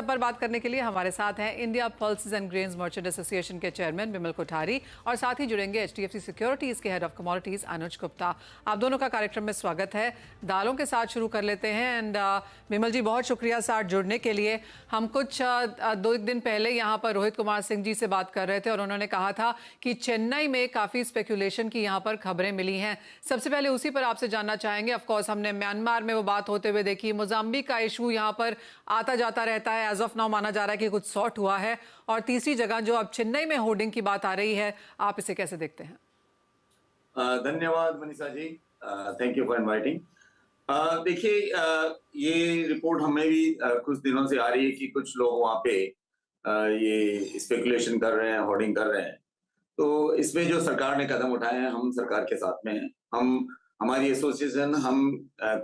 पर बात करने के लिए हमारे साथ हैं India pulses and grains merchant association के चेयरमैन विमल कोठारी और साथ ही जुड़ेंगे एचडीएफसी सिक्योरिटीज के हेड ऑफ कमोडिटीज अनुज गुप्ता। आप दोनों का कार्यक्रम में स्वागत है। दालों के साथ शुरू कर लेते हैं। एंड विमल जी, बहुत शुक्रिया साथ जुड़ने के लिए। हम कुछ 2 दिन पहले यहाँ पर रोहित कुमार सिंह जी से बात कर रहे थे और उन्होंने कहा था कि चेन्नई में काफ़ी स्पेकुलेशन की यहाँ पर खबरें मिली हैं। सबसे पहले उसी पर आपसे जानना चाहेंगे। ऑफकोर्स हमने म्यांमार में वो बात होते हुए देखी, मोजाम्बिक का इशू यहाँ पर आता जाता रहता है। एज ऑफ नाउ माना जा रहा है कि कुछ सॉर्ट हुआ है। और तीसरी जगह जो अब चेन्नई में होर्डिंग की बात आ रही है, आप इसे कैसे देखते हैं? धन्यवाद Manisha ji, thank you for inviting. देखिए, ये रिपोर्ट हमें भी कुछ दिनों से आ रही है कि कुछ लोग वहाँ पे ये स्पेकुलेशन कर रहे हैं, होर्डिंग कर रहे हैं। तो इसमें जो सरकार ने कदम उठाए हैं, हम सरकार के साथ में हैं। हमारी एसोसिएशन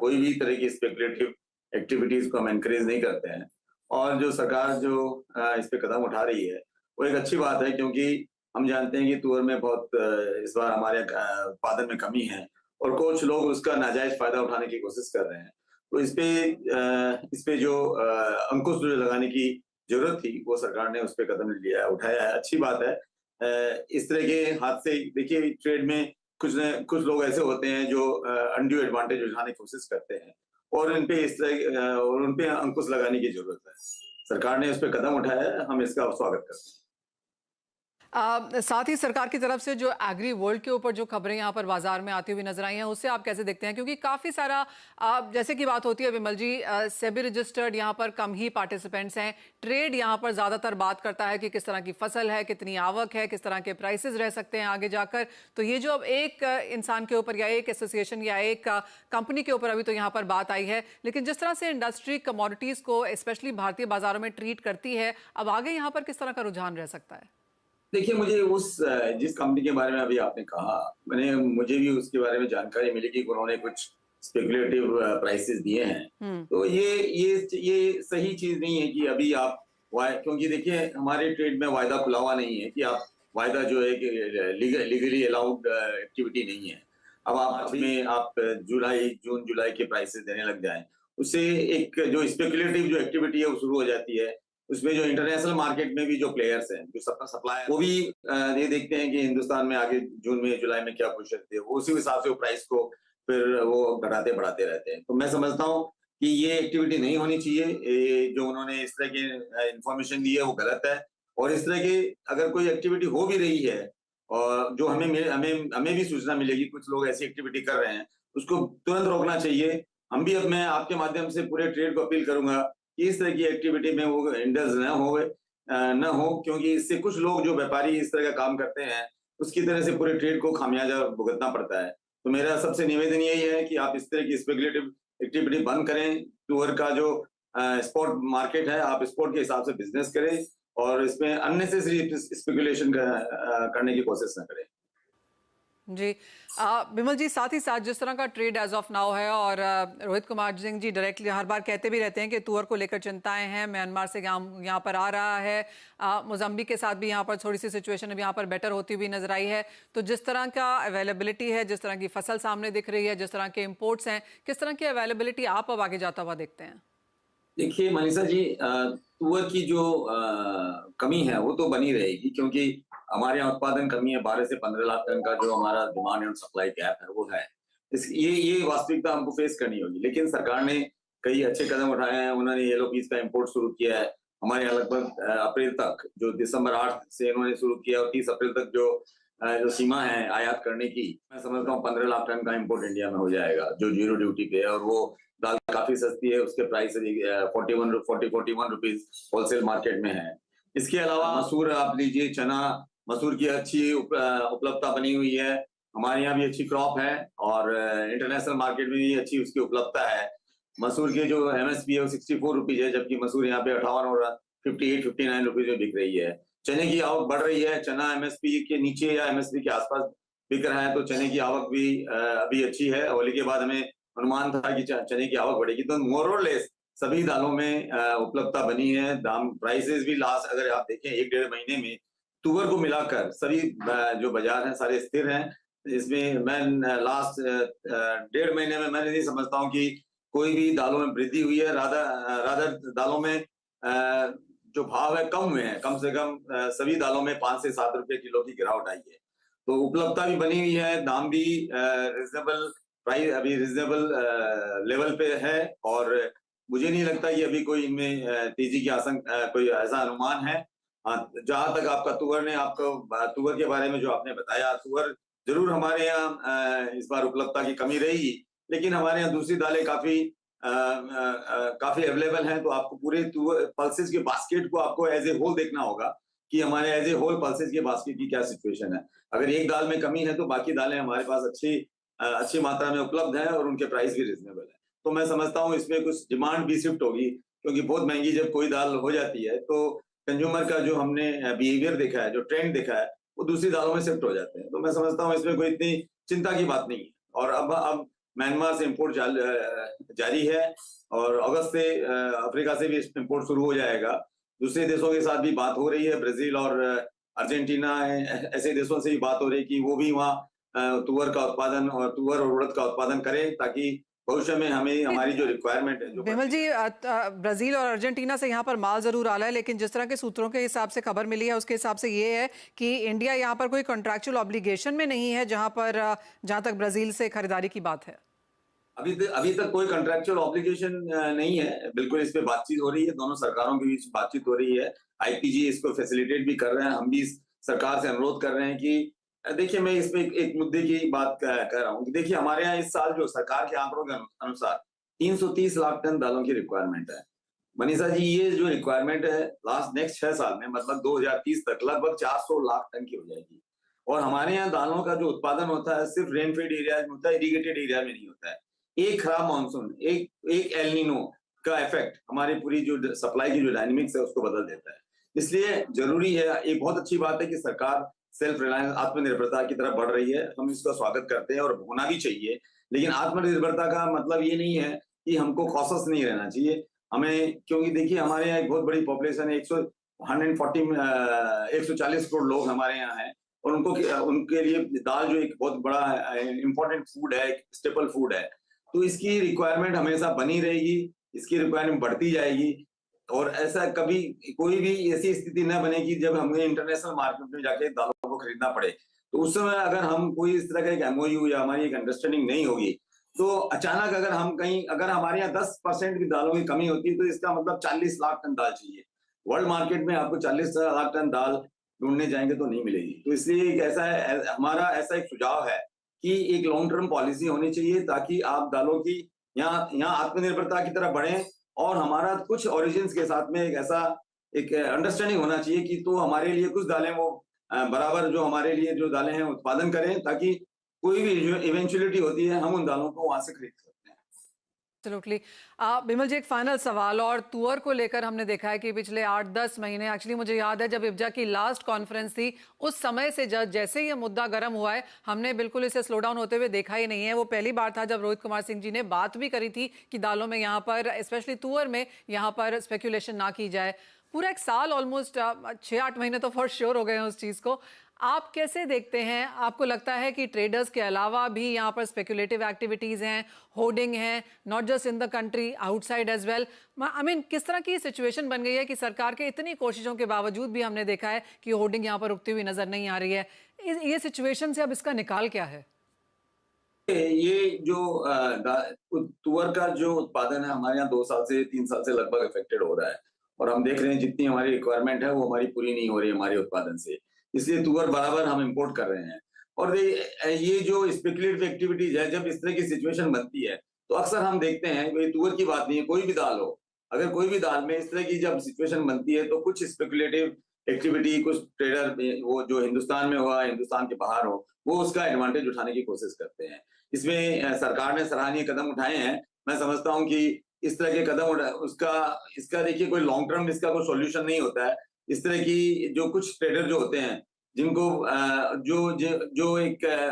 कोई भी तरह की स्पेकुलेटिव एक्टिविटीज को हम एनकरेज नहीं करते हैं। और जो सरकार इस पे कदम उठा रही है वो एक अच्छी बात है, क्योंकि हम जानते हैं कि तुअर में बहुत इस बार हमारे उत्पादन में कमी है और कुछ लोग उसका नाजायज फायदा उठाने की कोशिश कर रहे हैं। तो इस पे जो अंकुश जो लगाने की जरूरत थी, वो सरकार ने उस पे कदम लिया, उठाया है। अच्छी बात है। इस तरह के हादसे, देखिए, ट्रेड में कुछ लोग ऐसे होते हैं जो अनड्यू एडवांटेज उठाने की कोशिश करते हैं और उन पे अंकुश लगाने की जरूरत है। सरकार ने इस पे कदम उठाया है, हम इसका स्वागत करते हैं। साथ ही सरकार की तरफ से जो एग्री वर्ल्ड के ऊपर जो खबरें यहाँ पर बाजार में आती हुई नजर आई हैं, उससे आप कैसे देखते हैं? क्योंकि काफी सारा जैसे कि बात होती है विमल जी, सेबी रजिस्टर्ड यहाँ पर कम ही पार्टिसिपेंट्स हैं। ट्रेड यहाँ पर ज्यादातर बात करता है कि किस तरह की फसल है, कितनी आवक है, किस तरह के प्राइसेस रह सकते हैं आगे जाकर। तो ये जो अब एक इंसान के ऊपर या एक एसोसिएशन या एक कंपनी के ऊपर अभी तो यहाँ पर बात आई है, लेकिन जिस तरह से इंडस्ट्री कमोडिटीज को स्पेशली भारतीय बाजारों में ट्रीट करती है, अब आगे यहाँ पर किस तरह का रुझान रह सकता है? देखिए, मुझे जिस कंपनी के बारे में अभी आपने कहा, मुझे भी उसके बारे में जानकारी मिली कि उन्होंने कुछ स्पेकुलेटिव प्राइसेस दिए हैं। तो ये सही चीज नहीं है कि अभी आप क्योंकि देखिए, हमारे ट्रेड में वायदा खुलावा नहीं है कि आप वायदा जो है कि लीगली अलाउड एक्टिविटी नहीं है। अब आप जून जुलाई के प्राइसेस देने लग जाएं, उससे एक जो स्पेकुलेटिव जो एक्टिविटी है वो शुरू हो जाती है। उसमें जो इंटरनेशनल मार्केट में भी जो प्लेयर्स हैं, जो सप्लायर, वो भी ये देखते हैं कि हिंदुस्तान में आगे जून में जुलाई में क्या पोजीशन है, वो उसी हिसाब से वो प्राइस को फिर वो घटाते बढ़ाते रहते हैं। तो मैं समझता हूँ कि ये एक्टिविटी नहीं होनी चाहिए। जो उन्होंने इस तरह की इंफॉर्मेशन दी है वो गलत है। और इस तरह की अगर कोई एक्टिविटी हो भी रही है और जो हमें भी सूचना मिलेगी कुछ लोग ऐसी एक्टिविटी कर रहे हैं, उसको तुरंत रोकना चाहिए। अब मैं आपके माध्यम से पूरे ट्रेड को अपील करूंगा कि इस तरह की एक्टिविटी में वो इंडल्ज न हो, क्योंकि इससे कुछ लोग जो व्यापारी इस तरह का काम करते हैं, उसकी तरह से पूरे ट्रेड को खामियाजा भुगतना पड़ता है। तो मेरा सबसे निवेदन यही है कि आप इस तरह की स्पेकुलेटिव एक्टिविटी बंद करें। टूर का जो स्पॉट मार्केट है, आप स्पॉट के हिसाब से बिजनेस करें और इसमें अननेसेसरी स्पेकुलेशन करने की कोशिश न करें। जी विमल जी, साथ ही साथ जिस तरह का ट्रेड एज ऑफ नाउ है और रोहित कुमार सिंह जी डायरेक्टली हर बार कहते भी रहते हैं कि तुअर को लेकर चिंताएं हैं, म्यांमार से यहाँ पर आ रहा है, मोजाम्बिक के साथ भी यहाँ पर थोड़ी सी सिचुएशन अब यहाँ पर बेटर होती हुई नजर आई है। तो जिस तरह का अवेलेबिलिटी है, जिस तरह की फसल सामने दिख रही है, जिस तरह के इम्पोर्ट्स हैं, किस तरह की अवेलेबिलिटी आप अब आगे जाता हुआ देखते हैं? देखिए मनीषा जी, तुअर की जो कमी है वो तो बनी रहेगी, क्योंकि हमारे यहाँ उत्पादन कमी है। 12 से 15 लाख टन का जो हमारा डिमांड एंड सप्लाई गैप है वो है। ये वास्तविकता हमको फेस करनी होगी। लेकिन सरकार ने कई अच्छे कदम उठाए हैं। उन्होंने येलो पीस का इंपोर्ट शुरू किया है। हमारे यहाँ लगभग अप्रैल तक, जो दिसंबर 8 से इन्होंने शुरू किया और 30 अप्रैल तक जो सीमा है आयात करने की, मैं समझता हूँ 15 लाख टन का इंपोर्ट इंडिया में हो जाएगा, जो जीरो ड्यूटी पे है। और वो दाल काफी सस्ती है, उसके प्राइस 41 रुपीज होलसेल मार्केट में है। इसके अलावा मसूर आप लीजिए, चना, मसूर की अच्छी उपलब्धता बनी हुई है। हमारे यहाँ भी अच्छी क्रॉप है और इंटरनेशनल मार्केट में भी अच्छी उसकी उपलब्धता है। मसूर के जो एमएसपी है वो 64 रुपीज है, जबकि मसूर यहाँ पे 58 और 58-59 रुपीज में बिक रही है। चने की आवक बढ़ रही है। चना एमएसपी के नीचे या एमएसपी के आसपास बिक रहा है, तो चने की आवक भी अभी अच्छी है। होली के बाद हमें अनुमान था कि चने की आवक बढ़ेगी। तो मोर और लेस सभी दालों में उपलब्धता बनी है। दाम प्राइसेस भी लास्ट अगर आप देखें 1-1.5 महीने में तुअर को मिलाकर सभी जो बाजार हैं सारे स्थिर हैं। इसमें मैं लास्ट 1.5 महीने में मैं नहीं समझता हूँ कि कोई भी दालों में वृद्धि हुई है। रादर दालों में जो भाव है कम हुए हैं, कम से कम सभी दालों में 5 से 7 रुपए किलो की गिरावट आई है। तो उपलब्धता भी बनी हुई है, दाम भी रीजनेबल प्राइस, अभी रीजनेबल लेवल पे है, और मुझे नहीं लगता कि अभी कोई इनमें तेजी की आशंका, कोई ऐसा अनुमान है। जहां तक आपका तुअर के बारे में जो आपने बताया, तुअर जरूर हमारे यहाँ इस बार उपलब्धता की कमी रहेगी, लेकिन हमारे यहाँ दूसरी दालें काफी अवेलेबल हैं। तो आपको पूरे पल्सेस के बास्केट को आपको एज ए होल देखना होगा कि हमारे एज ए होल पल्सेस के बास्केट की क्या सिचुएशन है। अगर एक दाल में कमी है तो बाकी दालें हमारे पास अच्छी मात्रा में उपलब्ध है और उनके प्राइस भी रिजनेबल है। तो मैं समझता हूँ इसमें कुछ डिमांड भी शिफ्ट होगी, क्योंकि बहुत महंगी जब कोई दाल हो जाती है तो कंज्यूमर का जो हमने बिहेवियर देखा है, जो ट्रेंड देखा है, वो दूसरी दालों में शिफ्ट हो जाते हैं। तो मैं समझता हूँ इसमें कोई इतनी चिंता की बात नहीं है। और अब म्यांमार से इम्पोर्ट जारी है, और अगस्त से अफ्रीका से भी इंपोर्ट शुरू हो जाएगा। दूसरे देशों के साथ भी बात हो रही है, ब्राजील और अर्जेंटीना ऐसे देशों से भी बात हो रही है कि वो भी वहाँ तुअर का उत्पादन और तुअर और उड़द का उत्पादन करें, ताकि भविष्य में हमें हमारी जो रिक्वायरमेंट है। बिमल जी, ब्राजील और अर्जेंटीना से यहाँ पर माल जरूर आ रहा है, लेकिन जिस तरह के सूत्रों के हिसाब से खबर मिली है उसके हिसाब से ये है कि इंडिया यहाँ पर कोई कॉन्ट्रैक्चुअल ऑब्लिगेशन में नहीं है, जहां तक ब्राजील से खरीदारी की बात है। अभी तक कोई कॉन्ट्रैक्चुअल ऑब्लिगेशन नहीं है। बिल्कुल इस पे बातचीत हो रही है, दोनों सरकारों के बीच बातचीत हो रही है। आईपीजी इसको फैसिलिटेट भी कर रहे हैं, हम भी सरकार से अनुरोध कर रहे हैं कि देखिए, मैं इसमें एक मुद्दे की बात कह रहा हूँ कि देखिए, हमारे यहाँ इस साल जो सरकार के आंकड़ों के अनुसार 330 लाख टन दालों की रिक्वायरमेंट है। मनीषा जी, ये जो रिक्वायरमेंट है नेक्स्ट 6 साल में, मतलब 2030 तक लगभग 400 लाख टन की हो जाएगी। और हमारे यहाँ दालों का जो उत्पादन होता है सिर्फ रेनफेड एरिया में होता है, इरिगेटेड एरिया में नहीं होता है। एक खराब मानसून, एक एल नीनो का इफेक्ट हमारी पूरी जो सप्लाई की जो डायनेमिक्स है उसको बदल देता है। इसलिए जरूरी है, एक बहुत अच्छी बात है कि सरकार सेल्फ रिलायंस, आत्मनिर्भरता की तरफ बढ़ रही है। हम इसका स्वागत करते हैं और होना भी चाहिए। लेकिन आत्मनिर्भरता का मतलब ये नहीं है कि हमको कॉशस नहीं रहना चाहिए हमें, क्योंकि देखिए हमारे यहाँ एक बहुत बड़ी पॉपुलेशन है, 140 करोड़ लोग हमारे यहाँ हैं, और उनके लिए दाल जो एक बहुत बड़ा इंपॉर्टेंट फूड है, स्टेपल फूड है, तो इसकी रिक्वायरमेंट हमेशा बनी रहेगी, इसकी रिक्वायरमेंट बढ़ती जाएगी। और ऐसा कभी कोई भी ऐसी स्थिति न बनेगी जब हमें इंटरनेशनल मार्केट में जाके दालों को खरीदना पड़े। तो उस समय अगर हम कोई इस तरह का एक एमओयू या हमारी एक अंडरस्टैंडिंग नहीं होगी, तो अचानक अगर हमारे यहाँ 10% की दालों की कमी होती है, तो इसका मतलब 40 लाख टन दाल चाहिए। वर्ल्ड मार्केट में आपको 40 लाख टन दाल ढूंढने जाएंगे तो नहीं मिलेगी। तो इसलिए हमारा ऐसा एक सुझाव है कि एक लॉन्ग टर्म पॉलिसी होनी चाहिए, ताकि आप दालों की यहाँ आत्मनिर्भरता की तरफ बढ़े, और हमारा कुछ ओरिजिन्स के साथ में एक अंडरस्टैंडिंग होना चाहिए कि तो हमारे लिए कुछ दालें वो बराबर जो हमारे लिए जो दालें हैं उत्पादन करें, ताकि कोई भी जो इवेंचुअलिटी होती है हम उन दालों को वहां से खरीद सकते हैं। एब्सोल्युटली। बिमल जी, एक फाइनल सवाल, और तुअर को लेकर हमने देखा है कि पिछले 8-10 महीने, एक्चुअली मुझे याद है जब इब्जा की लास्ट कॉन्फ्रेंस थी, उस समय से जैसे ही ये मुद्दा गर्म हुआ है, हमने बिल्कुल इसे स्लो डाउन होते हुए देखा ही नहीं है। वो पहली बार था जब रोहित कुमार सिंह जी ने बात भी करी थी कि दालों में यहाँ पर, स्पेशली तुअर में, यहाँ पर स्पेकुलेशन ना की जाए। पूरा एक साल, ऑलमोस्ट 6-8 महीने तो फॉर श्योर हो गए हैं उस चीज़ को। आप कैसे देखते हैं? आपको लगता है कि ट्रेडर्स के अलावा भी यहाँ पर स्पेकुलेटिव एक्टिविटीज हैं, होर्डिंग हैं, not just in the country, outside as well? I mean, किस तरह की सिचुएशन बन गई है कि सरकार के इतनी कोशिशों के बावजूद भी हमने देखा है कि होर्डिंग यहाँ पर रुकती हुई नजर नहीं आ रही है। ये सिचुएशन से अब इसका निकाल क्या है? ये जो तुअर का जो उत्पादन है हमारे यहाँ 2 साल से 3 साल से लगभग अफेक्टेड हो रहा है, और हम देख रहे हैं जितनी हमारी रिक्वायरमेंट है वो हमारी पूरी नहीं हो रही है हमारे उत्पादन से। इसलिए तुअर बराबर हम इंपोर्ट कर रहे हैं। और ये जो स्पेकुलेटिव एक्टिविटीज है, जब इस तरह की सिचुएशन बनती है तो अक्सर हम देखते हैं, कोई तुअर की बात नहीं है, कोई भी दाल हो, अगर कोई भी दाल में इस तरह की जब सिचुएशन बनती है तो कुछ स्पेकुलेटिव एक्टिविटी, कुछ ट्रेडर वो जो हिंदुस्तान में हुआ, हिंदुस्तान के बाहर हो, वो उसका एडवांटेज उठाने की कोशिश करते हैं। इसमें सरकार ने सराहनीय कदम उठाए हैं। मैं समझता हूं कि इस तरह के कदम इसका देखिए कोई लॉन्ग टर्म इसका कोई सॉल्यूशन नहीं होता है। इस तरह की जो कुछ ट्रेडर जो होते हैं, जिनको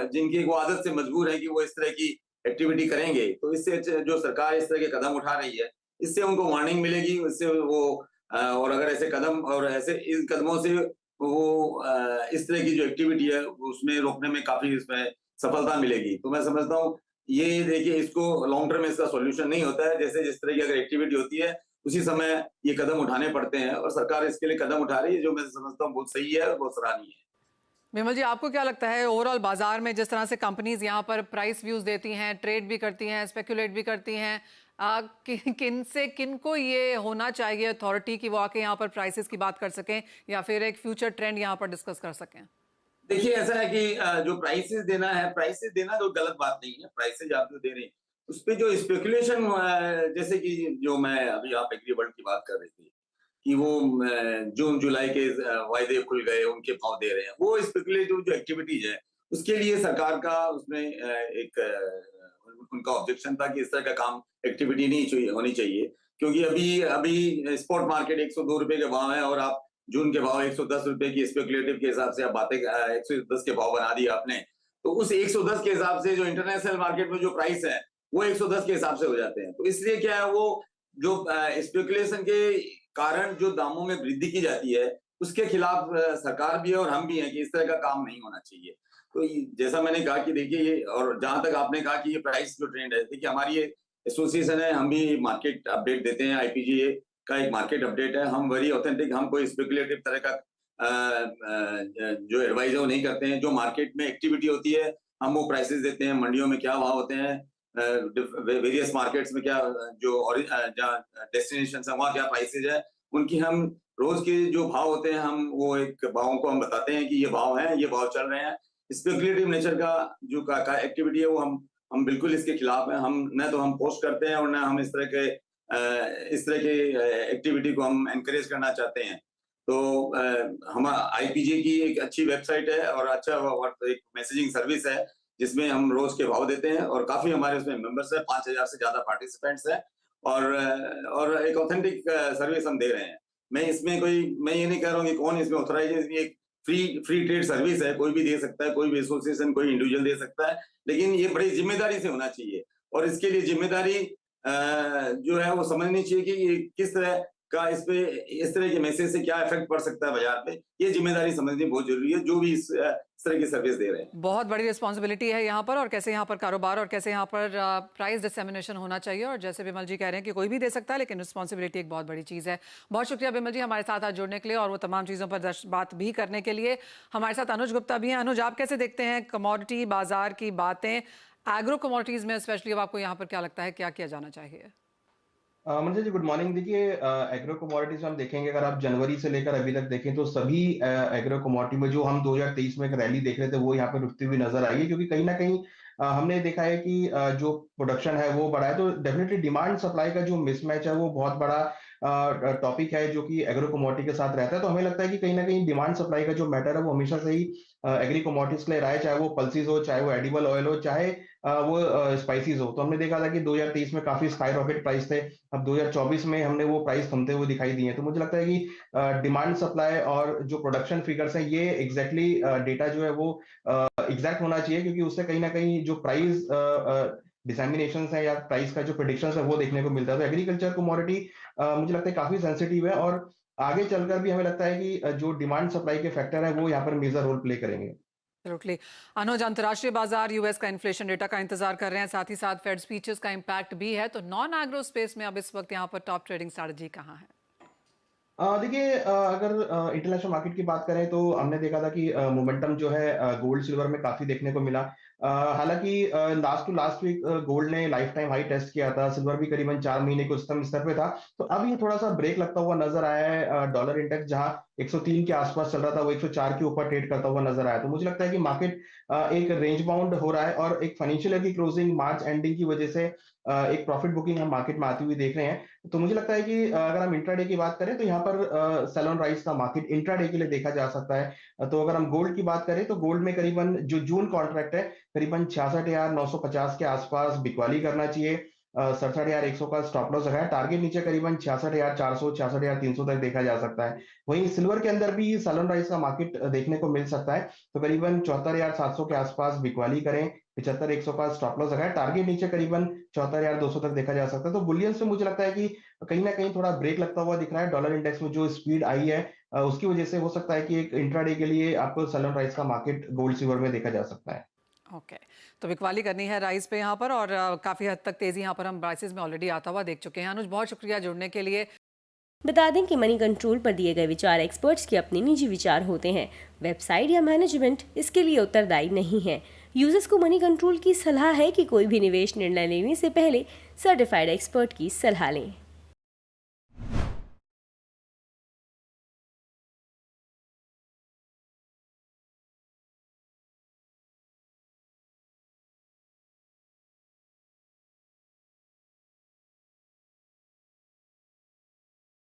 जिनकी वो आदत से मजबूर है कि वो इस तरह की एक्टिविटी करेंगे, तो इससे जो सरकार इस तरह के कदम उठा रही है, इससे उनको वार्निंग मिलेगी, इससे वो और अगर ऐसे कदम और ऐसे इन कदमों से वो इस तरह की जो एक्टिविटी है उसमें रोकने में काफी इसमें सफलता मिलेगी। तो मैं समझता हूँ ये देखिए, इसको लॉन्ग टर्म में इसका सॉल्यूशन नहीं होता है। जैसे जिस तरह की अगर एक्टिविटी होती है उसी समय ये कदम उठाने पड़ते हैं और सरकार इसके लिए कदम उठा रही है, जो मैं समझता हूँ बहुत सही है और बहुत सराहनीय है। विमल जी, आपको क्या लगता है ओवरऑल बाजार में जिस तरह से कंपनीज यहाँ पर प्राइस व्यूज देती हैं, ट्रेड भी करती हैं, स्पेकुलेट भी करती हैं, किन को ये होना चाहिए अथॉरिटी की वो आके यहाँ पर प्राइसेस की बात कर सकें या फिर एक फ्यूचर ट्रेंड यहाँ पर डिस्कस कर सकें? देखिए ऐसा है कि जो प्राइसेस देना तो गलत बात नहीं है। प्राइसेस आप जो दे रहे हैं उस पे जो स्पेकुलेशन, जैसे कि जो मैं अभी आप एग्रीवर्ल्ड की बात कर रहे थे कि वो जून जुलाई के वायदे खुल गए, उनके भाव दे रहे हैं, वो स्पेकुलेटिव जो एक्टिविटीज है उसके लिए सरकार का उसमें एक उनका ऑब्जेक्शन था कि इस तरह का काम एक्टिविटी नहीं चाहिए होनी चाहिए, क्योंकि अभी अभी स्पॉट मार्केट 102 रुपए के भाव है और आप जून के भाव 110 रुपए की स्पेकुलेटिव के हिसाब से आप बातें 110 के भाव बना दिए आपने, तो उस 110 के हिसाब से जो इंटरनेशनल मार्केट में जो प्राइस है वो 110 के हिसाब से हो जाते हैं। तो इसलिए क्या है, वो जो स्पेकुलेशन के कारण जो दामों में वृद्धि की जाती है उसके खिलाफ सरकार भी है और हम भी हैं कि इस तरह का काम नहीं होना चाहिए। तो जैसा मैंने कहा कि देखिए ये, और जहां तक आपने कहा कि ये प्राइस जो ट्रेंड है, देखिए हमारी ये एसोसिएशन है, हम भी मार्केट अपडेट देते हैं, आईपीजीए का एक मार्केट अपडेट है, हम वेरी ऑथेंटिक, हम कोई स्पेकुलेटिव तरह का जो एडवाइस है वो नहीं करते हैं। जो मार्केट में एक्टिविटी होती है हम वो प्राइसेस देते हैं, मंडियों में क्या भाव होते हैं, वेरियस मार्केट्स में क्या जो जहाँ डेस्टिनेशन है वहाँ क्या प्राइसेज है, उनकी हम रोज के जो भाव होते हैं हम वो एक भावों को हम बताते हैं कि ये भाव है, ये भाव चल रहे हैं। स्पेकुलेटिव नेचर का जो का एक्टिविटी है वो हम बिल्कुल इसके खिलाफ हैं। हम न तो हम पोस्ट करते हैं और न हम इस तरह के एक्टिविटी को हम एनकरेज करना चाहते हैं। तो हम आईपीजे की एक अच्छी वेबसाइट है और अच्छा एक मैसेजिंग सर्विस है जिसमें हम रोज के भाव देते हैं और काफी हमारे उसमें मेंबर्स है, 5000 से ज्यादा पार्टिसिपेंट्स हैं और एक ऑथेंटिक सर्विस हम दे रहे हैं। मैं ये नहीं कह रहा हूँ कि कौन इसमें ऑथराइज है, ये फ्री ट्रेड सर्विस है, कोई भी दे सकता है, कोई भी एसोसिएशन, कोई इंडिविजुअल दे सकता है, लेकिन ये बड़ी जिम्मेदारी से होना चाहिए और इसके लिए जिम्मेदारी जो है वो समझनी चाहिए कि ये किस तरह का इस तरह के मैसेज से क्या इफेक्ट पड़ सकता है बाजार पे, ये जिम्मेदारी समझनी बहुत जरूरी है जो भी इस तरह की सर्विस दे रहे हैं। बहुत बड़ी रिस्पॉन्सिबिलिटी है यहाँ पर, और कैसे यहाँ पर कारोबार और कैसे यहाँ पर प्राइस डिसेमिनेशन होना चाहिए, और जैसे विमल जी कह रहे हैं कि कोई भी दे सकता है लेकिन रिस्पॉन्सिबिलिटी एक बहुत बड़ी चीज़ है। बहुत शुक्रिया विमल जी हमारे साथ आज जुड़ने के लिए और वो तमाम चीज़ों पर बात भी करने के लिए। हमारे साथ अनुज गुप्ता भी हैं। अनुज, आप कैसे देखते हैं कमोडिटी बाजार की बातें, एग्रो कमोडिटीज़ में स्पेशली, अब आपको यहाँ पर क्या लगता है क्या किया जाना चाहिए? Manju ji good morning. देखिए एग्रो कमोडिटीज हम देखेंगे, अगर आप जनवरी से लेकर अभी तक देखें तो सभी एग्रो कमोडिटी में जो हम 2023 में एक रैली देख रहे थे वो यहाँ पे रुकती हुई नजर आई है, क्योंकि कहीं ना कहीं हमने देखा है कि जो प्रोडक्शन है वो बढ़ा है, तो डेफिनेटली डिमांड सप्लाई का जो मिसमैच है वो बहुत बड़ा टॉपिक है जो कि एग्रो कमोडिटी के साथ रहता है। तो हमें लगता है कि कहीं ना कहीं डिमांड सप्लाई का जो मैटर है वो हमेशा से ही एग्री कमोडिटीज के लिए रहा है, चाहे वो पल्सीज हो, चाहे वो एडिबल ऑयल हो, चाहे वो स्पाइसीज हो। तो हमने देखा था कि 2023 में काफी स्काई रॉकेट प्राइस थे, अब 2024 में हमने वो प्राइस थमते हुए दिखाई दिए हैं। तो मुझे लगता है कि डिमांड सप्लाई और जो प्रोडक्शन फिगर्स हैं ये एग्जैक्टली डेटा जो है वो एग्जैक्ट होना चाहिए, क्योंकि उससे कहीं ना कहीं जो प्राइस डिसैमिनेशन है या प्राइस का जो प्रेडिक्शन है वो देखने को मिलता है। तो एग्रीकल्चर कमोडिटी मुझे लगता है काफी सेंसिटिव है और आगे चलकर भी हमें लगता है कि जो डिमांड सप्लाई के फैक्टर है वो यहाँ पर मेजर रोल प्ले करेंगे। Absolutely. अनुज, अंतर्राष्ट्रीय बाजार यूएस का इन्फ्लेशन डेटा का इंतजार कर रहे हैं, साथ ही साथ फेड स्पीचेस का इम्पैक्ट भी है, तो नॉन एग्रो स्पेस में अब इस वक्त यहाँ पर टॉप ट्रेडिंग स्ट्रैटेजी कहाँ है? देखिए अगर इंटरनेशनल मार्केट की बात करें तो हमने देखा था कि मोमेंटम जो है गोल्ड सिल्वर में काफी देखने को मिला। हालांकि last to last week gold ने लाइफ टाइम हाई टेस्ट किया था, सिल्वर भी करीबन 4 महीने के उच्चतम स्तर पे था। तो अब ये थोड़ा सा ब्रेक लगता हुआ नजर आया है। डॉलर इंडेक्स जहां 103 के आसपास चल रहा था वो 104 के ऊपर ट्रेड करता हुआ नजर आया। तो मुझे लगता है कि मार्केट एक रेंज बाउंड हो रहा है और एक फाइनेंशियल ईयर की क्लोजिंग मार्च एंडिंग की वजह से एक प्रॉफिट बुकिंग हम मार्केट में आती हुई देख रहे हैं। तो मुझे लगता है कि अगर हम इंट्राडे की बात करें तो यहाँ पर सेल ऑन राइज का मार्केट इंट्राडे के लिए देखा जा सकता है। तो अगर हम गोल्ड की बात करें तो गोल्ड में करीबन जो जून कॉन्ट्रैक्ट है करीबन 66,950 के आसपास बिकवाली करना चाहिए। 67,100 का स्टॉप लॉस है, टारगेट नीचे करीबन 66,400 66,300 तक देखा जा सकता है। वहीं सिल्वर के अंदर भी सैलून राइज का मार्केट देखने को मिल सकता है, तो करीबन 74,700 के आसपास बिकवाली करें, 75,100 का स्टॉप लॉस है, टारगेट नीचे करीबन 74,200 तक देखा जा सकता है। तो बुलियन से मुझे लगता है कि कहीं ना कहीं थोड़ा ब्रेक लगता हुआ दिख रहा है। डॉलर इंडेक्स में जो स्पीड आई है उसकी वजह से हो सकता है कि एक इंट्राडे के लिए आपको सैलून राइज का मार्केट गोल्ड सिल्वर में देखा जा सकता है। ओके, तो बिकवाली करनी है राइस पे यहाँ पर, और काफ़ी हद तक तेज़ी यहाँ पर हम प्राइसेस में ऑलरेडी आता हुआ देख चुके हैं। अनुज, बहुत शुक्रिया जुड़ने के लिए। बता दें कि मनी कंट्रोल पर दिए गए विचार एक्सपर्ट्स के अपने निजी विचार होते हैं। वेबसाइट या मैनेजमेंट इसके लिए उत्तरदायी नहीं है। यूजर्स को मनी कंट्रोल की सलाह है कि कोई भी निवेश निर्णय लेने से पहले सर्टिफाइड एक्सपर्ट की सलाह लें।